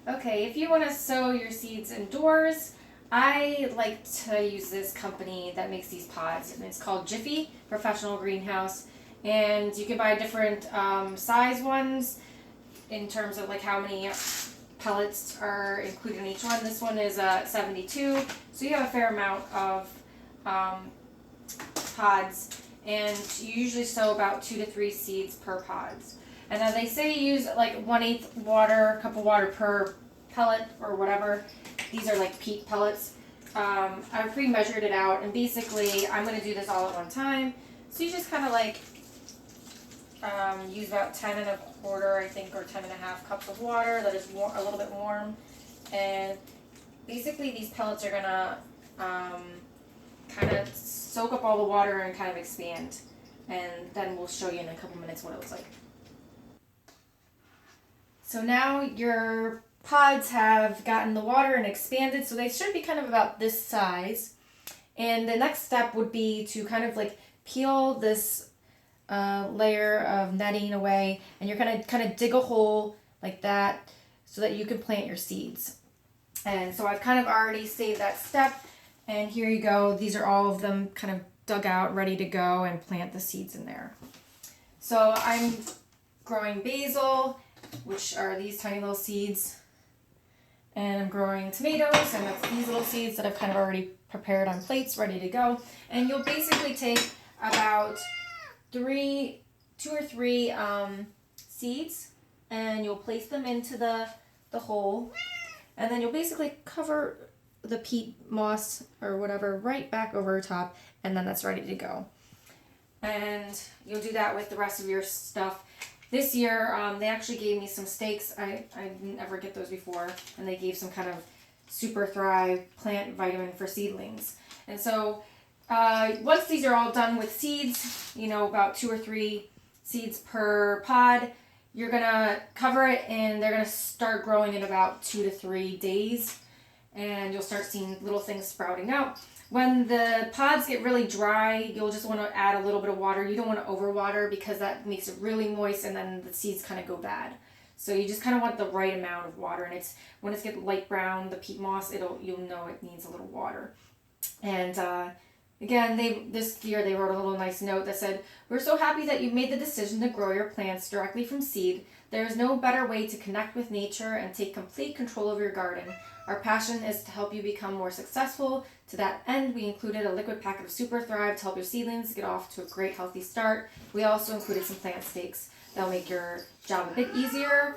Okay, if you want to sow your seeds indoors, I like to use this company that makes these pods, and it's called Jiffy Professional Greenhouse. And you can buy different size ones in terms of like how many pellets are included in each one. This one is 72, so you have a fair amount of pods, and you usually sow about 2 to 3 seeds per pods. And then they say use like 1/8 water, a cup of water per pellet or whatever. These are like peat pellets. I pre-measured it out, and basically I'm going to do this all at one time. So you just kind of like use about 10 1/4, I think, or 10 1/2 cups of water that is a little bit warm. And basically these pellets are going to kind of soak up all the water and kind of expand. And then we'll show you in a couple minutes what it looks like. So now your pods have gotten the water and expanded, so they should be kind of about this size. And the next step would be to kind of like peel this layer of netting away, and you're gonna kind of dig a hole like that so that you can plant your seeds. And so I've kind of already saved that step, and here you go. These are all of them kind of dug out, ready to go and plant the seeds in there. So I'm growing basil, which are these tiny little seeds, and I'm growing tomatoes, and that's these little seeds that I've kind of already prepared on plates ready to go. And you'll basically take about 2 or 3 seeds, and you'll place them into the hole, and then you'll basically cover the peat moss or whatever right back over top, and then that's ready to go. And you'll do that with the rest of your stuff. This year, they actually gave me some steaks. I didn't ever get those before. And they gave some kind of Super Thrive plant vitamin for seedlings. And so once these are all done with seeds, about 2 or 3 seeds per pod, you're going to cover it, and they're going to start growing in about 2 to 3 days. And you'll start seeing little things sprouting out. When the pods get really dry, you'll just want to add a little bit of water. You don't want to overwater because that makes it really moist, and then the seeds kind of go bad. So you just kind of want the right amount of water, and when it's get light brown, the peat moss, you'll know it needs a little water. And again, this year they wrote a little nice note that said, "We're so happy that you made the decision to grow your plants directly from seed. There is no better way to connect with nature and take complete control of your garden. Our passion is to help you become more successful. To that end, we included a liquid packet of Super Thrive to help your seedlings get off to a great healthy start. We also included some plant stakes that'll make your job a bit easier."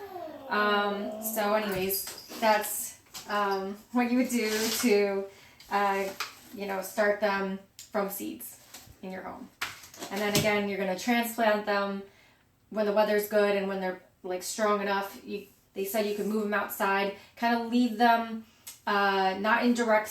So anyways, that's what you would do to start them from seeds in your home. And then again, you're going to transplant them when the weather's good and when they're like strong enough. They said you could move them outside, kind of leave them not in direct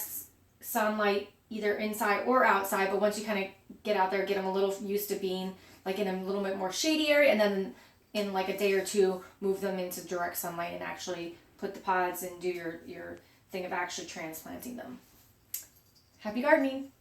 sunlight, either inside or outside, but once you kind of get out there, get them a little used to being like in a little bit more shady area, and then in like a day or 2, move them into direct sunlight and actually put the pods and do your thing of actually transplanting them. Happy gardening!